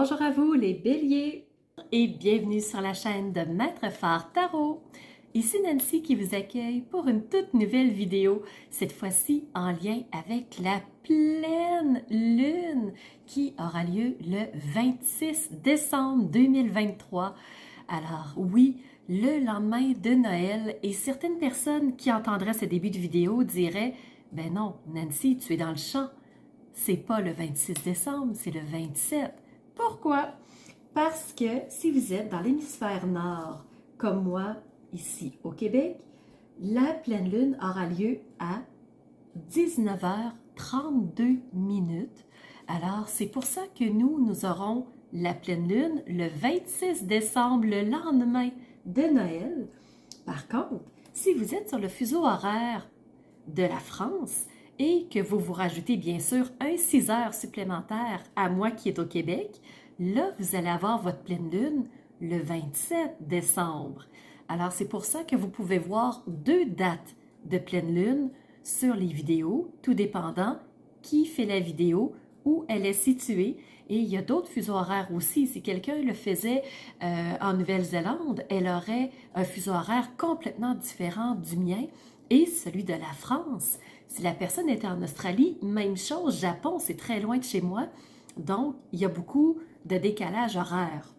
Bonjour à vous les béliers et bienvenue sur la chaîne de Maître Phare Tarot. Ici Nancy qui vous accueille pour une toute nouvelle vidéo, cette fois-ci en lien avec la pleine lune qui aura lieu le 26 décembre 2023. Alors oui, le lendemain de Noël, et certaines personnes qui entendraient ce début de vidéo diraient « Ben non, Nancy, tu es dans le champ. C'est pas le 26 décembre, c'est le 27. » Pourquoi? Parce que si vous êtes dans l'hémisphère nord, comme moi, ici au Québec, la pleine lune aura lieu à 19h32 minutes. Alors, c'est pour ça que nous aurons la pleine lune le 26 décembre, le lendemain de Noël. Par contre, si vous êtes sur le fuseau horaire de la France et que vous vous rajoutez bien sûr un 6 heures supplémentaire à moi qui est au Québec, là, vous allez avoir votre pleine lune le 27 décembre. Alors, c'est pour ça que vous pouvez voir deux dates de pleine lune sur les vidéos, tout dépendant qui fait la vidéo, où elle est située. Et il y a d'autres fuseaux horaires aussi. Si quelqu'un le faisait en Nouvelle-Zélande, elle aurait un fuseau horaire complètement différent du mien et celui de la France. Si la personne était en Australie, même chose. Japon, c'est très loin de chez moi. Donc, il y a beaucoup de décalage horaire.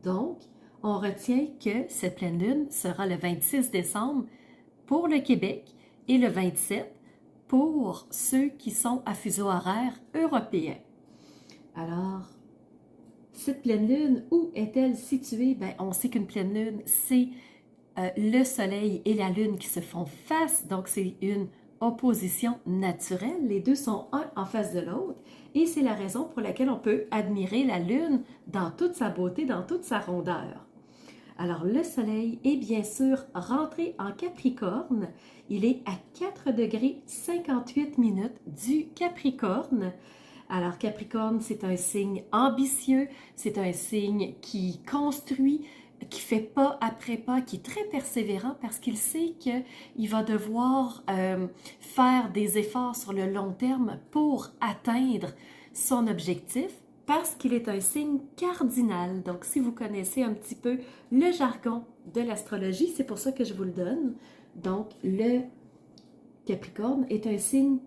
Donc, on retient que cette pleine lune sera le 26 décembre pour le Québec et le 27 pour ceux qui sont à fuseau horaire européen. Alors, cette pleine lune, où est-elle située? Bien, on sait qu'une pleine lune, c'est le soleil et la lune qui se font face, donc c'est une opposition naturelle. Les deux sont un en face de l'autre et c'est la raison pour laquelle on peut admirer la lune dans toute sa beauté, dans toute sa rondeur. Alors, le soleil est bien sûr rentré en Capricorne. Il est à 4 degrés 58 minutes du Capricorne. Alors, Capricorne, c'est un signe ambitieux, c'est un signe qui construit, qui fait pas après pas, qui est très persévérant parce qu'il sait qu'il va devoir faire des efforts sur le long terme pour atteindre son objectif, parce qu'il est un signe cardinal. Donc, si vous connaissez un petit peu le jargon de l'astrologie, c'est pour ça que je vous le donne. Donc, le Capricorne est un signe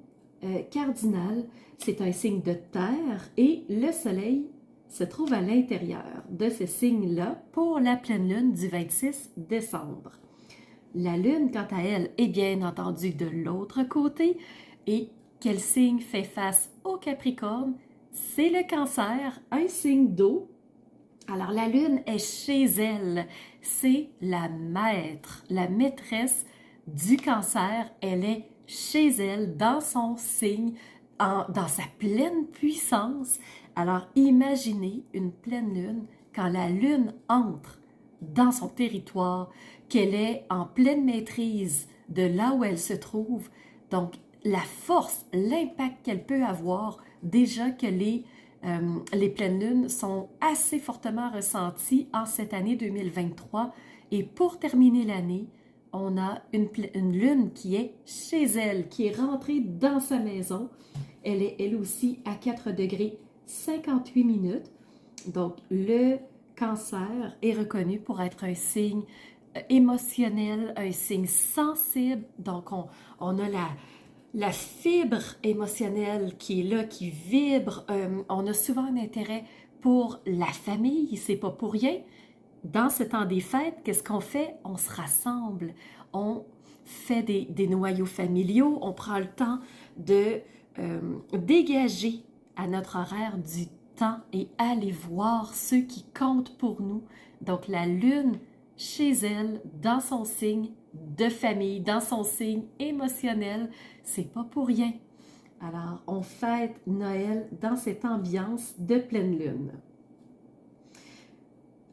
cardinal, c'est un signe de terre et le soleil se trouve à l'intérieur de ce signe-là pour la pleine lune du 26 décembre. La lune, quant à elle, est bien entendu de l'autre côté. Et quel signe fait face au Capricorne? C'est le Cancer, un signe d'eau. Alors la lune est chez elle, c'est la maître, la maîtresse du Cancer. Elle est chez elle, dans son signe, dans sa pleine puissance. Alors imaginez une pleine lune quand la lune entre dans son territoire, qu'elle est en pleine maîtrise de là où elle se trouve. Donc la force, l'impact qu'elle peut avoir, déjà que les pleines lunes sont assez fortement ressenties en cette année 2023. Et pour terminer l'année, on a une lune qui est chez elle, qui est rentrée dans sa maison. Elle est elle aussi à 4 degrés 58 minutes. Donc, le Cancer est reconnu pour être un signe émotionnel, un signe sensible. Donc, on a la fibre émotionnelle qui est là, qui vibre. On a souvent un intérêt pour la famille, c'est pas pour rien. Dans ce temps des fêtes, qu'est-ce qu'on fait? On se rassemble, on fait des noyaux familiaux, on prend le temps de dégager à notre horaire du temps et aller voir ceux qui comptent pour nous. Donc la lune, chez elle, dans son signe de famille, dans son signe émotionnel, c'est pas pour rien. Alors, on fête Noël dans cette ambiance de pleine lune.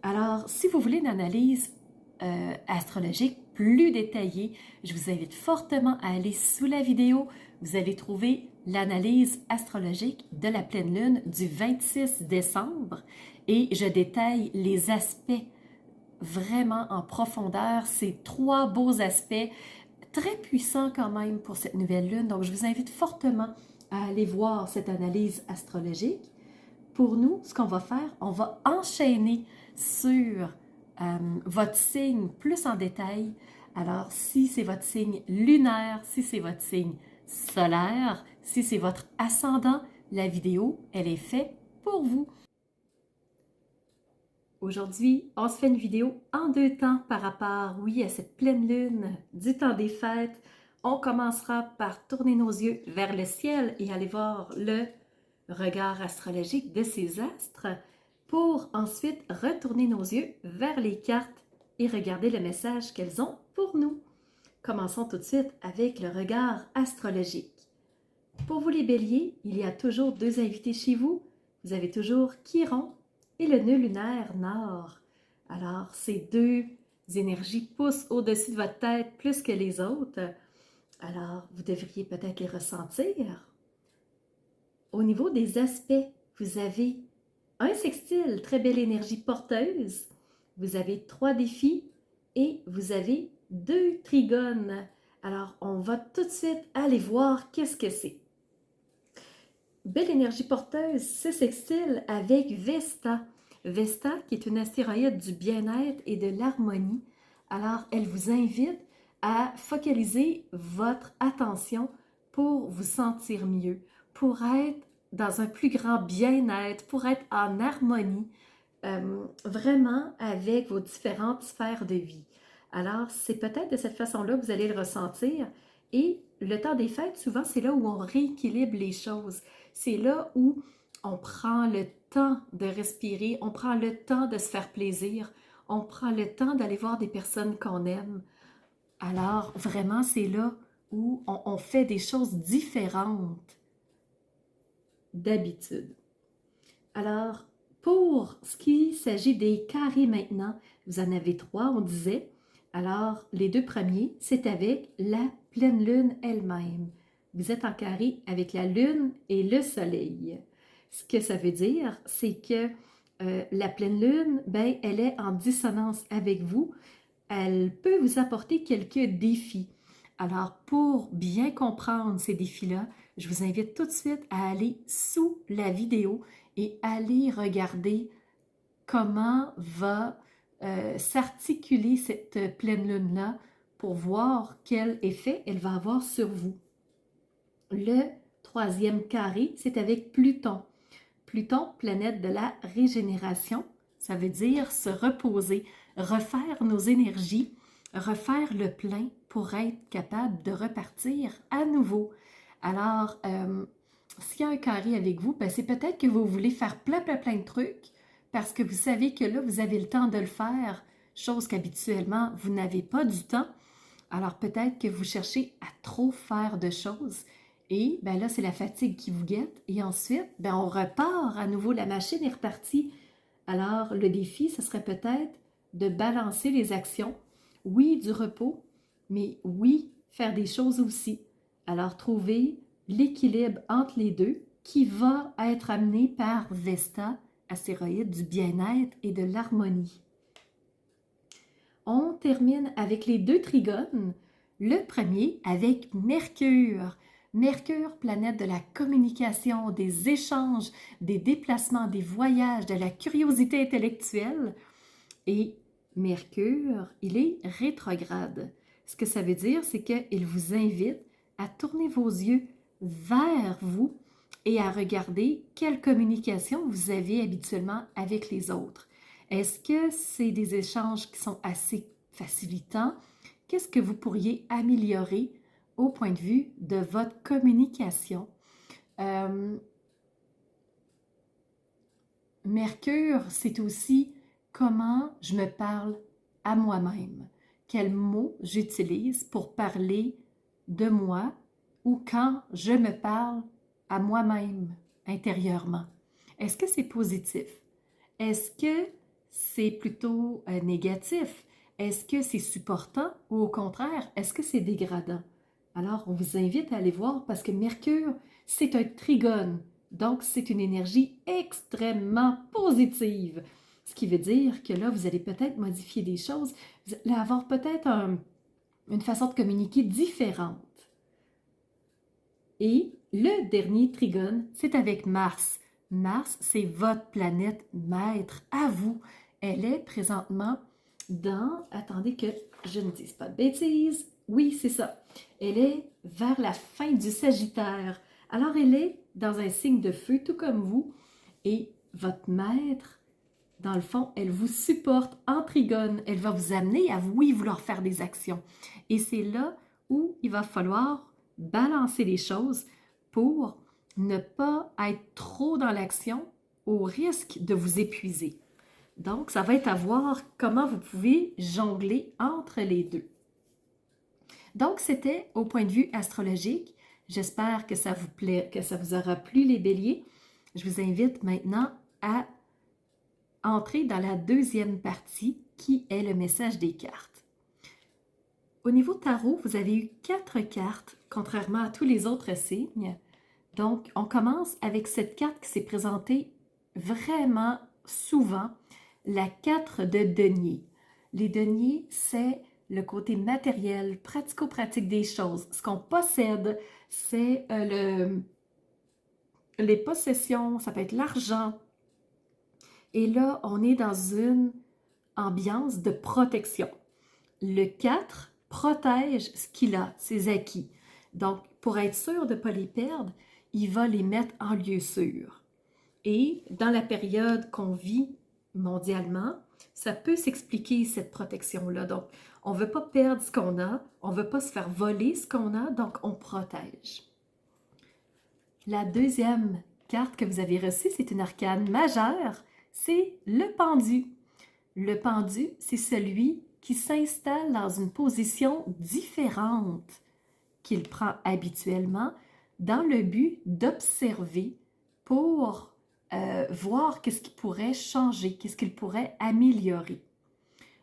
Alors, si vous voulez une analyse astrologique plus détaillée, je vous invite fortement à aller sous la vidéo. Vous allez trouver l'analyse astrologique de la pleine lune du 26 décembre et je détaille les aspects vraiment en profondeur, ces trois beaux aspects très puissants quand même pour cette nouvelle lune. Donc, je vous invite fortement à aller voir cette analyse astrologique. pour nous, ce qu'on va faire, on va enchaîner sur votre signe plus en détail. Alors, si c'est votre signe lunaire, si c'est votre signe solaire, si c'est votre ascendant, la vidéo, elle est faite pour vous. Aujourd'hui, on se fait une vidéo en 2 temps par rapport, oui, à cette pleine lune du temps des fêtes. On commencera par tourner nos yeux vers le ciel et aller voir le regard astrologique de ces astres pour ensuite retourner nos yeux vers les cartes et regarder le message qu'elles ont pour nous. Commençons tout de suite avec le regard astrologique. Pour vous les béliers, il y a toujours 2 invités chez vous. Vous avez toujours Chiron et le nœud lunaire nord. Alors, ces 2 énergies poussent au-dessus de votre tête plus que les autres. Alors, vous devriez peut-être les ressentir. Au niveau des aspects, vous avez un sextile, très belle énergie porteuse. Vous avez 3 défis et vous avez 2 trigones. Alors, on va tout de suite aller voir qu'est-ce que c'est. Belle énergie porteuse, ce sextile avec Vesta. Vesta, qui est une astéroïde du bien-être et de l'harmonie. Alors, elle vous invite à focaliser votre attention pour vous sentir mieux, pour être dans un plus grand bien-être, pour être en harmonie, vraiment avec vos différentes sphères de vie. Alors, c'est peut-être de cette façon-là que vous allez le ressentir. Et le temps des fêtes, souvent, c'est là où on rééquilibre les choses. C'est là où on prend le temps de respirer, on prend le temps de se faire plaisir, on prend le temps d'aller voir des personnes qu'on aime. Alors, vraiment, c'est là où on fait des choses différentes d'habitude. Alors, pour ce qui s'agit des carrés maintenant, vous en avez 3, on disait. Alors, les 2 premiers, c'est avec la pleine lune elle-même. Vous êtes en carré avec la lune et le soleil. Ce que ça veut dire, c'est que la pleine lune, ben, elle est en dissonance avec vous. Elle peut vous apporter quelques défis. Alors, pour bien comprendre ces défis-là, je vous invite tout de suite à aller sous la vidéo et aller regarder comment va s'articuler cette pleine lune-là pour voir quel effet elle va avoir sur vous. Le 3e carré, c'est avec Pluton. Pluton, planète de la régénération, ça veut dire se reposer, refaire nos énergies, refaire le plein pour être capable de repartir à nouveau. Alors, s'il y a un carré avec vous, ben c'est peut-être que vous voulez faire plein de trucs parce que vous savez que là, vous avez le temps de le faire, chose qu'habituellement, vous n'avez pas du temps. Alors, peut-être que vous cherchez à trop faire de choses et ben là, c'est la fatigue qui vous guette. Et ensuite, ben on repart à nouveau, la machine est repartie. Alors, le défi, ce serait peut-être de balancer les actions. Oui, du repos, mais oui, faire des choses aussi. Alors, trouver l'équilibre entre les 2 qui va être amené par Vesta, astéroïde du bien-être et de l'harmonie. On termine avec les 2 trigones. Le premier avec Mercure. Mercure, planète de la communication, des échanges, des déplacements, des voyages, de la curiosité intellectuelle. Et Mercure, il est rétrograde. Ce que ça veut dire, c'est qu'il vous invite à tourner vos yeux vers vous et à regarder quelle communication vous avez habituellement avec les autres. Est-ce que c'est des échanges qui sont assez facilitants? Qu'est-ce que vous pourriez améliorer au point de vue de votre communication? Mercure, c'est aussi comment je me parle à moi-même. Quels mots j'utilise pour parler de moi ou quand je me parle à moi-même intérieurement. Est-ce que c'est positif? Est-ce que c'est plutôt négatif? Est-ce que c'est supportant ou au contraire, est-ce que c'est dégradant? Alors, on vous invite à aller voir parce que Mercure, c'est un trigone. Donc, c'est une énergie extrêmement positive. Ce qui veut dire que là, vous allez peut-être modifier des choses, vous allez avoir peut-être une façon de communiquer différente. Et le dernier trigone, c'est avec Mars. Mars, c'est votre planète maître à vous. Elle est présentement attendez que je ne dise pas de bêtises. Oui, c'est ça. Elle est vers la fin du Sagittaire. Alors, elle est dans un signe de feu, tout comme vous. Et votre maître, dans le fond, elle vous supporte en trigone. Elle va vous amener à, oui, vouloir faire des actions. Et c'est là où il va falloir balancer les choses pour ne pas être trop dans l'action au risque de vous épuiser. Donc, ça va être à voir comment vous pouvez jongler entre les deux. Donc, c'était au point de vue astrologique. J'espère que ça vous plaît, que ça vous aura plu, les béliers. Je vous invite maintenant à entrer dans la deuxième partie qui est le message des cartes. Au niveau tarot, vous avez eu 4 cartes, contrairement à tous les autres signes. Donc, on commence avec cette carte qui s'est présentée vraiment souvent, la 4 de denier. Les deniers, c'est le côté matériel, pratico-pratique des choses. Ce qu'on possède, c'est les possessions, ça peut être l'argent. Et là, on est dans une ambiance de protection. Le 4 protège ce qu'il a, ses acquis. Donc, pour être sûr de ne pas les perdre, il va les mettre en lieu sûr. Et dans la période qu'on vit mondialement, ça peut s'expliquer cette protection-là. Donc, on ne veut pas perdre ce qu'on a, on ne veut pas se faire voler ce qu'on a, donc on protège. La deuxième carte que vous avez reçue, c'est une arcane majeure, c'est le pendu. Le pendu, c'est celui qui s'installe dans une position différente qu'il prend habituellement dans le but d'observer pour voir qu'est-ce qui pourrait changer, qu'est-ce qu'il pourrait améliorer.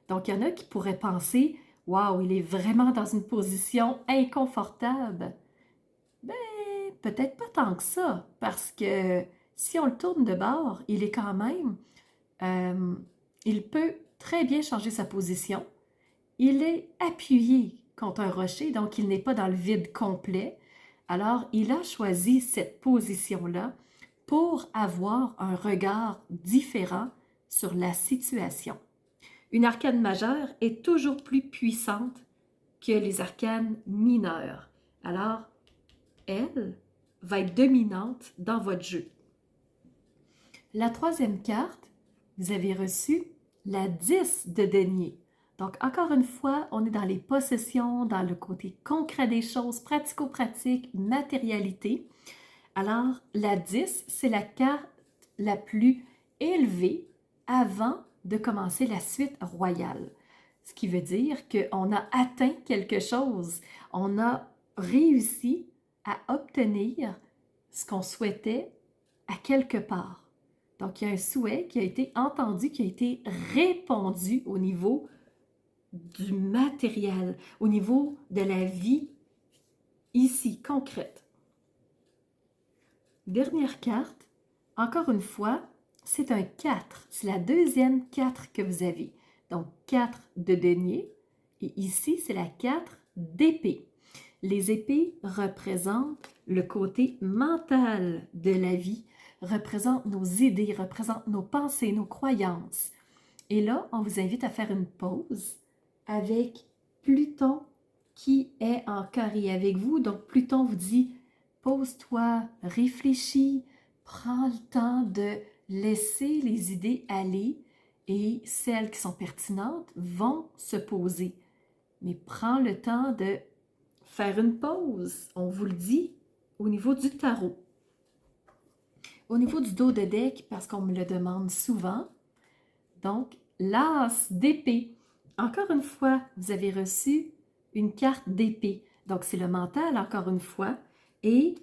Donc, il y en a qui pourraient penser « Wow, il est vraiment dans une position inconfortable. » Ben, peut-être pas tant que ça, parce que si on le tourne de bord, il est quand même... il peut très bien changer sa position. Il est appuyé contre un rocher, donc il n'est pas dans le vide complet. Alors, il a choisi cette position-là pour avoir un regard différent sur la situation. Une arcane majeure est toujours plus puissante que les arcanes mineures. Alors, elle va être dominante dans votre jeu. La troisième carte, vous avez reçu la 10 de denier. Donc, encore une fois, on est dans les possessions, dans le côté concret des choses, pratico-pratique, matérialité. Alors, la 10, c'est la carte la plus élevée avant de commencer la suite royale. Ce qui veut dire qu'on a atteint quelque chose. On a réussi à obtenir ce qu'on souhaitait à quelque part. Donc, il y a un souhait qui a été entendu, qui a été répondu au niveau du matériel, au niveau de la vie ici, concrète. Dernière carte, encore une fois, c'est un 4. C'est la deuxième 4 que vous avez. Donc, 4 de denier. Et ici, c'est la 4 d'épée. Les épées représentent le côté mental de la vie, représentent nos idées, représentent nos pensées, nos croyances. Et là, on vous invite à faire une pause avec Pluton qui est en carré avec vous. Donc, Pluton vous dit, pose-toi, réfléchis, prends le temps de laisser les idées aller et celles qui sont pertinentes vont se poser. Mais prends le temps de faire une pause, on vous le dit, au niveau du tarot. Au niveau du dos de deck, parce qu'on me le demande souvent, donc l'as d'épée. Encore une fois, vous avez reçu une carte d'épée. Donc, c'est le mental, encore une fois. Et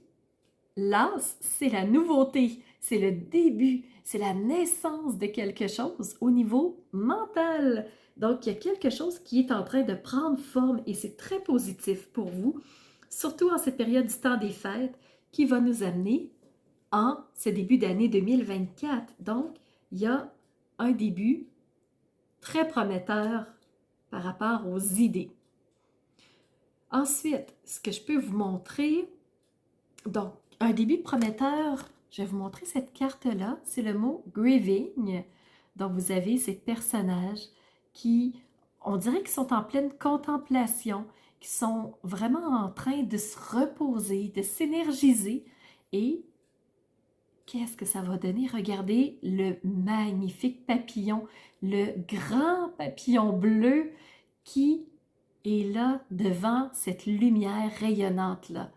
l'as, c'est la nouveauté, c'est le début, c'est la naissance de quelque chose au niveau mental. Donc, il y a quelque chose qui est en train de prendre forme et c'est très positif pour vous, surtout en cette période du temps des fêtes qui va nous amener en ce début d'année 2024. Donc, il y a un début très prometteur par rapport aux idées. Ensuite, ce que je peux vous montrer, donc, un début prometteur je vais vous montrer cette carte-là. C'est le mot grieving. Donc, vous avez ces personnages qui, on dirait qu'ils sont en pleine contemplation, qui sont vraiment en train de se reposer, de s'énergiser. Et qu'est-ce que ça va donner? Regardez le magnifique papillon, le grand papillon bleu qui est là devant cette lumière rayonnante-là.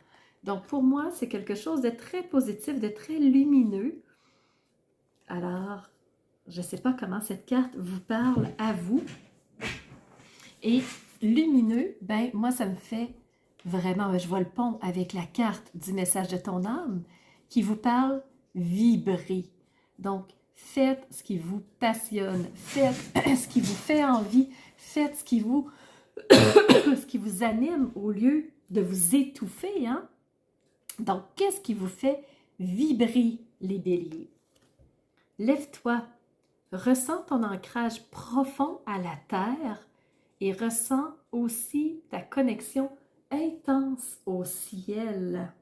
Donc, pour moi, c'est quelque chose de très positif, de très lumineux. Alors, je ne sais pas comment cette carte vous parle à vous. Et lumineux, ben moi, ça me fait vraiment, je vois le pont avec la carte du message de ton âme qui vous parle vibrer. Donc, faites ce qui vous passionne, faites ce qui vous fait envie, faites ce qui vous, ce qui vous anime au lieu de vous étouffer, hein? Donc, qu'est-ce qui vous fait vibrer, les béliers? Lève-toi, ressens ton ancrage profond à la terre et ressens aussi ta connexion intense au ciel.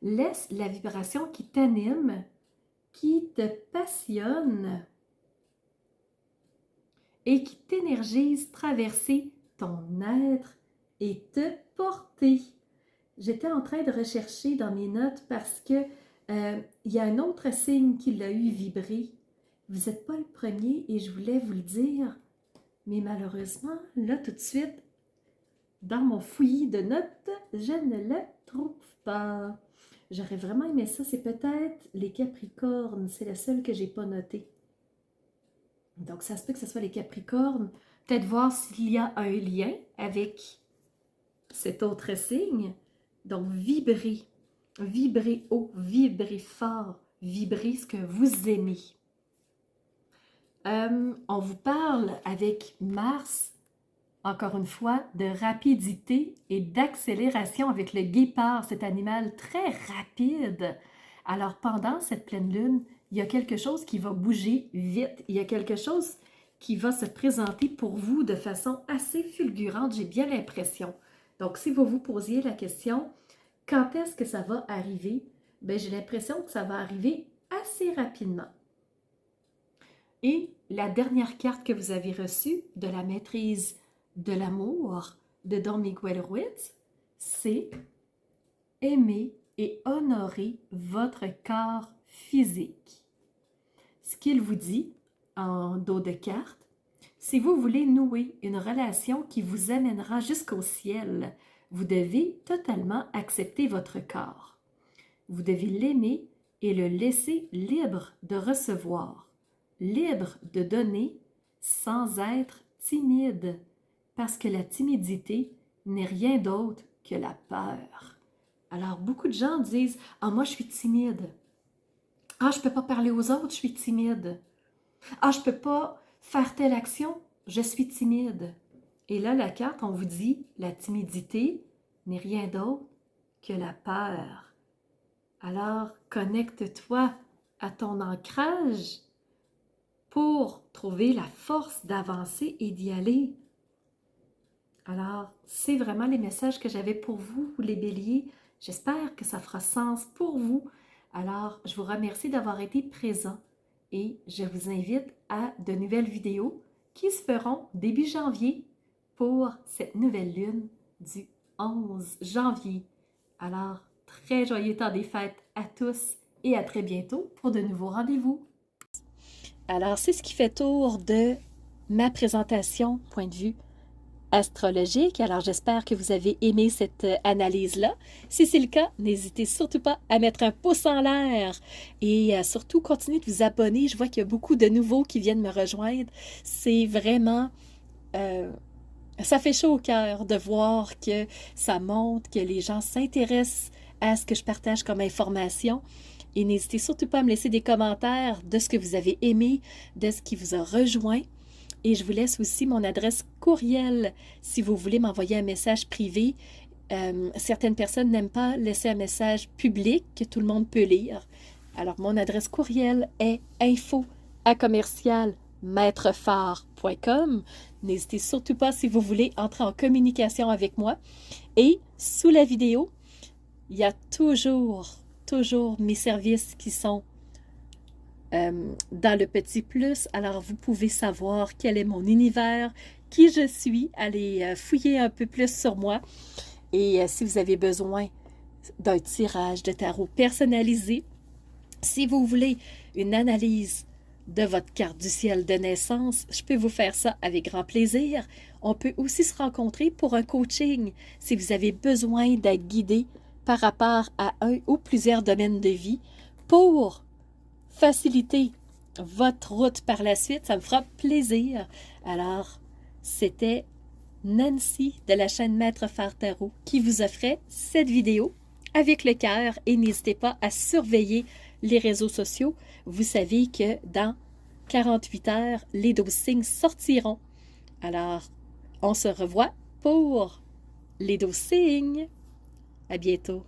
Laisse la vibration qui t'anime, qui te passionne et qui t'énergise traverser ton être et te porter. J'étais en train de rechercher dans mes notes parce que il y a un autre signe qui l'a eu vibrer. Vous n'êtes pas le premier et je voulais vous le dire, mais malheureusement, là tout de suite, dans mon fouillis de notes, je ne le trouve pas. J'aurais vraiment aimé ça, c'est peut-être les Capricornes, c'est la seule que j'ai pas notée. Donc ça se peut que ce soit les Capricornes. Peut-être voir s'il y a un lien avec cet autre signe. Donc vibrer, vibrer haut, vibrer fort, vibrer ce que vous aimez. On vous parle avec Mars, encore une fois, de rapidité et d'accélération avec le guépard, cet animal très rapide. Alors, pendant cette pleine lune, il y a quelque chose qui va bouger vite. Il y a quelque chose qui va se présenter pour vous de façon assez fulgurante, j'ai bien l'impression. Donc, si vous vous posiez la question, quand est-ce que ça va arriver? Bien, j'ai l'impression que ça va arriver assez rapidement. Et la dernière carte que vous avez reçue de la maîtrise de l'amour de Don Miguel Ruiz, c'est aimer et honorer votre corps physique. Ce qu'il vous dit en dos de carte, si vous voulez nouer une relation qui vous amènera jusqu'au ciel, vous devez totalement accepter votre corps. Vous devez l'aimer et le laisser libre de recevoir, libre de donner sans être timide, parce que la timidité n'est rien d'autre que la peur. Alors, beaucoup de gens disent « Ah, moi, je suis timide. Ah, je ne peux pas parler aux autres, je suis timide. Ah, je ne peux pas faire telle action, je suis timide. » Et là, la carte, on vous dit « La timidité n'est rien d'autre que la peur. » Alors, connecte-toi à ton ancrage pour trouver la force d'avancer et d'y aller. Alors, c'est vraiment les messages que j'avais pour vous, les béliers. J'espère que ça fera sens pour vous. Alors, je vous remercie d'avoir été présents et je vous invite à de nouvelles vidéos qui se feront début janvier pour cette nouvelle lune du 11 janvier. Alors, très joyeux temps des fêtes à tous et à très bientôt pour de nouveaux rendez-vous. Alors, c'est ce qui fait tour de ma présentation, point de vue astrologique. Alors, j'espère que vous avez aimé cette analyse-là. Si c'est le cas, n'hésitez surtout pas à mettre un pouce en l'air et surtout continuez de vous abonner. Je vois qu'il y a beaucoup de nouveaux qui viennent me rejoindre. C'est vraiment... ça fait chaud au cœur de voir que ça monte, que les gens s'intéressent à ce que je partage comme information. Et n'hésitez surtout pas à me laisser des commentaires de ce que vous avez aimé, de ce qui vous a rejoint. Et je vous laisse aussi mon adresse courriel si vous voulez m'envoyer un message privé. Certaines personnes n'aiment pas laisser un message public que tout le monde peut lire. Alors, mon adresse courriel est info@commercialmaitrefort.com. N'hésitez surtout pas si vous voulez entrer en communication avec moi. Et sous la vidéo, il y a toujours mes services qui sont dans le petit plus. Alors, vous pouvez savoir quel est mon univers, qui je suis, allez fouiller un peu plus sur moi. Et si vous avez besoin d'un tirage de tarot personnalisé, si vous voulez une analyse de votre carte du ciel de naissance, je peux vous faire ça avec grand plaisir. On peut aussi se rencontrer pour un coaching si vous avez besoin d'être guidé par rapport à un ou plusieurs domaines de vie pour faciliter votre route par la suite. Ça me fera plaisir. Alors, c'était Nancy de la chaîne Maître Phare Tarot qui vous offrait cette vidéo avec le cœur et n'hésitez pas à surveiller les réseaux sociaux. Vous savez que dans 48 heures, les 12 signes sortiront. Alors, on se revoit pour les 12 signes. À bientôt.